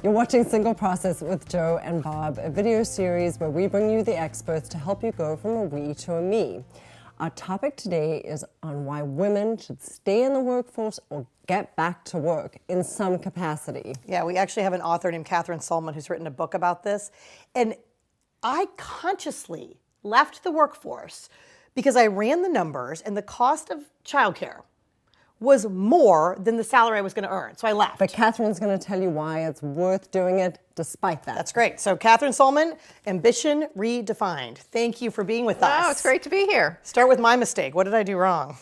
You're watching Single Process with Joe and Bob, a video series where we bring you the experts to help you go from a we to a me. Our topic today is on why women should stay in the workforce or get back to work in some capacity. Yeah, we actually have an author named Kathryn Sollmann who's written a book about this. And I consciously left the workforce because I ran the numbers and the cost of childcare was more than the salary I was going to earn. So I left. But Kathryn's going to tell you why it's worth doing it despite that. That's great. So Kathryn Sollmann, Ambition Redefined. Thank you for being with us. Oh, it's great to be here. Start with my mistake. What did I do wrong?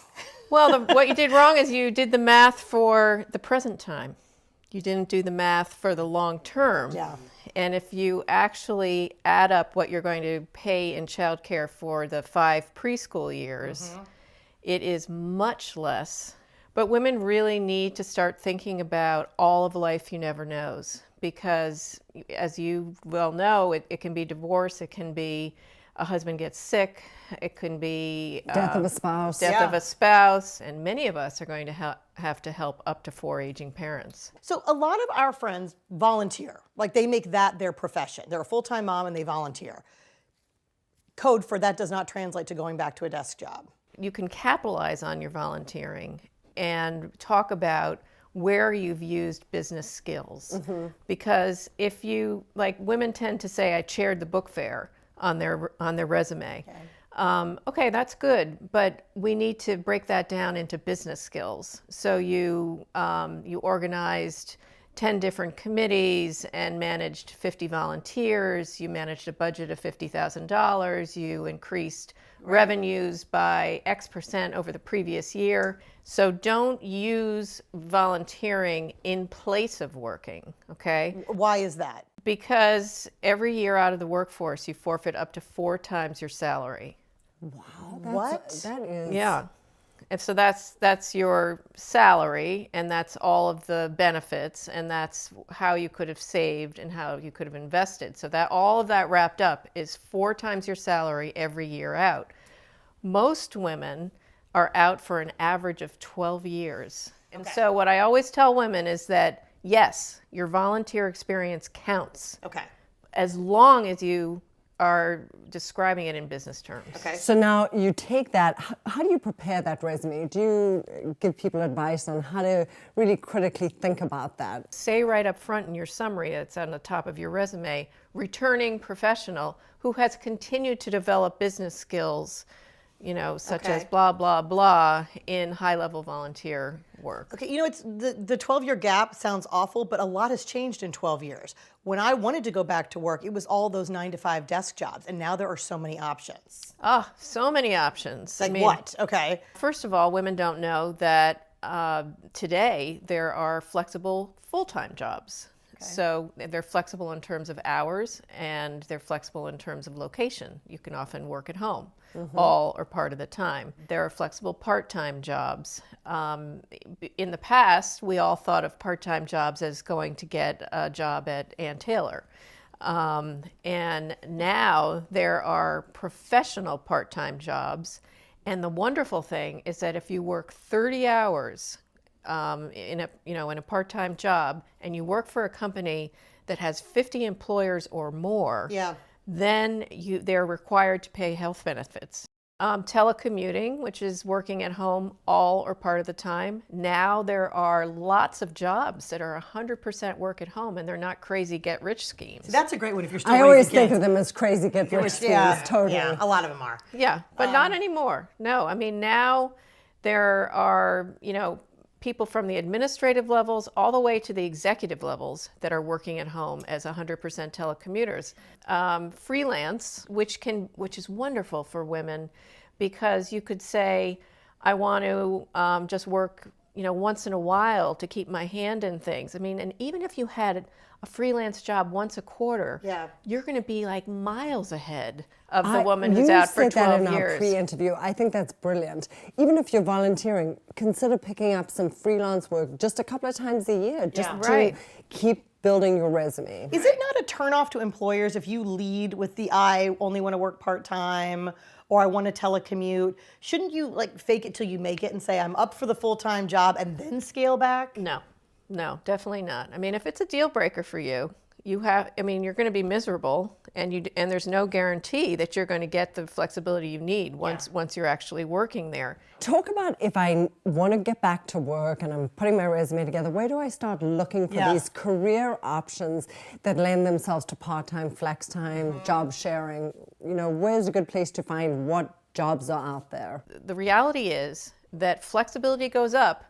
Well, what you did wrong is you did the math for the present time. You didn't do the math for the long term. Yeah. And if you actually add up what you're going to pay in childcare for the 5 preschool years, it is much less. But women really need to start thinking about all of life you never knows, because as you well know, it can be divorce, it can be a husband gets sick, it can be Death of a spouse. death of a spouse, and many of us are going to have to help up to 4 aging parents. So a lot of our friends volunteer. Like they make that their profession. They're a full-time mom and they volunteer. Code for that does not translate to going back to a desk job. You can capitalize on your volunteering and talk about where you've used business skills. Because if you, like women tend to say, I chaired the book fair on their resume. Okay, that's good, but we need to break that down into business skills. So you organized 10 different committees and managed 50 volunteers. You managed a budget of $50,000. You increased revenues by X% over the previous year. So don't use volunteering in place of working, okay? Why is that? Because every year out of the workforce, you forfeit up to 4 times your salary. Wow, What? That is... Yeah. And so that's your salary, and that's all of the benefits, and that's how you could have saved and how you could have invested. So that all of that wrapped up is 4 times your salary every year out. Most women are out for an average of 12 years. And so what I always tell women is that, yes, your volunteer experience counts. Okay. As long as you are describing it in business terms. Okay. So now you take that, how do you prepare that resume? Do you give people advice on how to really critically think about that? Say right up front in your summary, it's on the top of your resume, returning professional who has continued to develop business skills, such as blah, blah, blah, in high-level volunteer work. Okay, it's the 12-year gap sounds awful, but a lot has changed in 12 years. When I wanted to go back to work, it was all those 9-to-5 desk jobs, and now there are so many options. Oh, so many options. Like what? Okay. First of all, women don't know that today there are flexible full-time jobs. So they're flexible in terms of hours, and they're flexible in terms of location. You can often work at home, all or part of the time. There are flexible part-time jobs. In the past, we all thought of part-time jobs as going to get a job at Ann Taylor. And now there are professional part-time jobs. And the wonderful thing is that if you work 30 hours in a part-time job, and you work for a company that has 50 employers or more, then they're required to pay health benefits. Telecommuting, which is working at home all or part of the time. Now there are lots of jobs that are 100% work at home, and they're not crazy get-rich schemes. That's a great one if you're still I raising always kids. think of them as crazy get-rich schemes, totally. Yeah, a lot of them are. Yeah, but not anymore. No, I mean, now there are, people from the administrative levels all the way to the executive levels that are working at home as 100% telecommuters. Freelance, which is wonderful for women, because you could say, I want to just work, once in a while to keep my hand in things. I mean, and even if you had a freelance job once a quarter, you're going to be like miles ahead of the woman who's out for 12 years. You said that in our pre-interview. I think that's brilliant. Even if you're volunteering, consider picking up some freelance work just a couple of times a year, just to keep building your resume. Is it not a turnoff to employers if you lead with the I only want to work part-time, or I want to telecommute? Shouldn't you fake it till you make it and say I'm up for the full-time job and then scale back? No. No, definitely not. I mean, if it's a deal breaker for you, you're going to be miserable, and there's no guarantee that you're going to get the flexibility you need once you're actually working there. Talk about if I want to get back to work and I'm putting my resume together, where do I start looking for these career options that lend themselves to part-time, flex time, job sharing? You know, where's a good place to find what jobs are out there? The reality is that flexibility goes up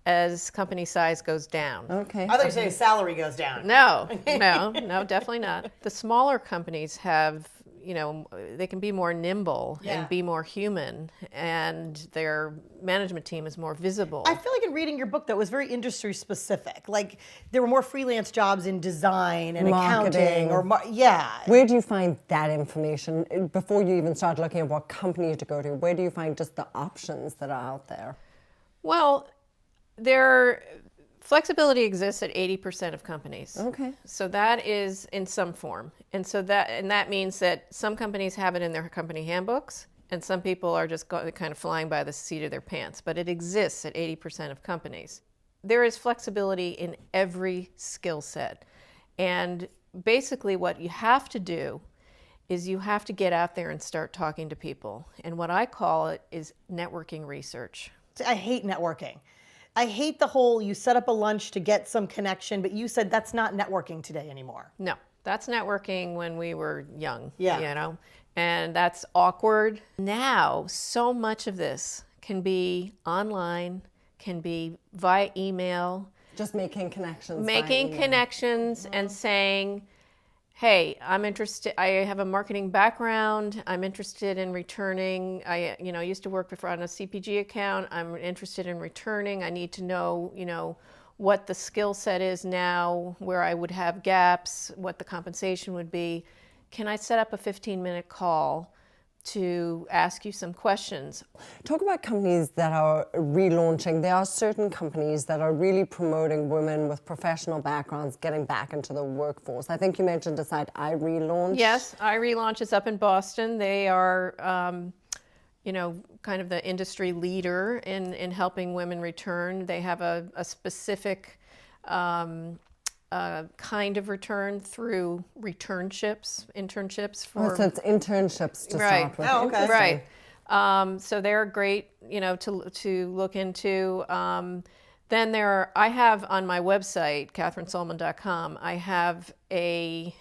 as company size goes down. Okay. I thought you were saying salary goes down. No, definitely not. The smaller companies have, they can be more nimble and be more human, and their management team is more visible. I feel like in reading your book that was very industry specific. Like there were more freelance jobs in design and Marketing. accounting Where do you find that information before you even start looking at what company to go to? Where do you find just the options that are out there? Well, flexibility exists at 80% of companies. Okay. So that is in some form. And that means that some companies have it in their company handbooks, and some people are just kind of flying by the seat of their pants. But it exists at 80% of companies. There is flexibility in every skill set. And basically what you have to do is you have to get out there and start talking to people. And what I call it is networking research. I hate networking. I hate the whole you set up a lunch to get some connection, but you said that's not networking today anymore. No, that's networking when we were young, Yeah. And that's awkward. Now, so much of this can be online, can be via email. Just making connections. Making connections and saying, hey, I'm interested, I have a marketing background, I'm interested in returning, I used to work before on a CPG account, I'm interested in returning, I need to know, what the skill set is now, where I would have gaps, what the compensation would be. Can I set up a 15-minute call to ask you some questions? Talk about companies that are relaunching. There are certain companies that are really promoting women with professional backgrounds getting back into the workforce. I think you mentioned Decide I Relaunch. Yes, I Relaunch is up in Boston. They are, kind of the industry leader in helping women return. They have a specific kind of return through internships for. So it's internships to Right. start with. Oh, okay. Right. So they're great, to look into. Then I have on my website, KathrynSollmann.com, I have a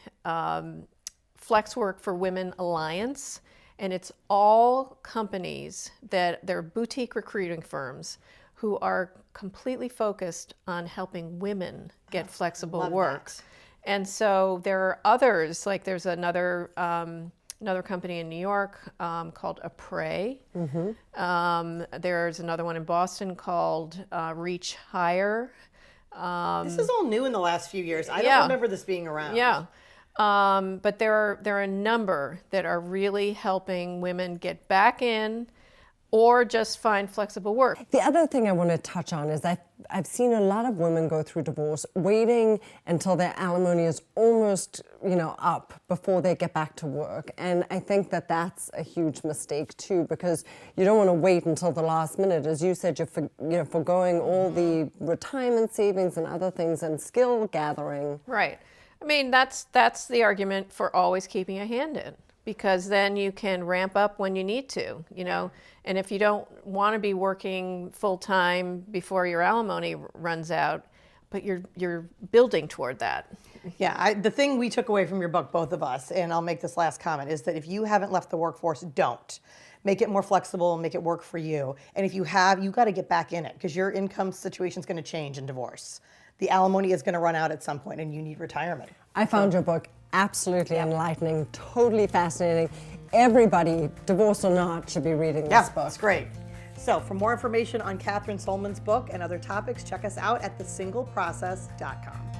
Flex Work for Women Alliance, and it's all companies they're boutique recruiting firms who are completely focused on helping women get flexible work. And so there are others, like there's another company in New York called Apres. There's another one in Boston called Reach Higher. This is all new in the last few years. I don't remember this being around. Yeah. But there are a number that are really helping women get back in or just find flexible work. The other thing I want to touch on is I've seen a lot of women go through divorce waiting until their alimony is almost, up before they get back to work. And I think that that's a huge mistake too, because you don't want to wait until the last minute. As you said, you're forgoing all the retirement savings and other things and skill gathering. Right. I mean, that's the argument for always keeping a hand in, because then you can ramp up when you need to, And if you don't want to be working full time before your alimony runs out, but you're building toward that. Yeah, the thing we took away from your book, both of us, and I'll make this last comment, is that if you haven't left the workforce, don't. Make it more flexible, make it work for you. And if you have, you got to get back in it, because your income situation is going to change in divorce. The alimony is going to run out at some point, and you need retirement. I found your book absolutely enlightening, totally fascinating. Everybody, divorced or not, should be reading this book. Yeah, it's great. So for more information on Kathryn Sollmann's book and other topics, check us out at thesingleprocess.com.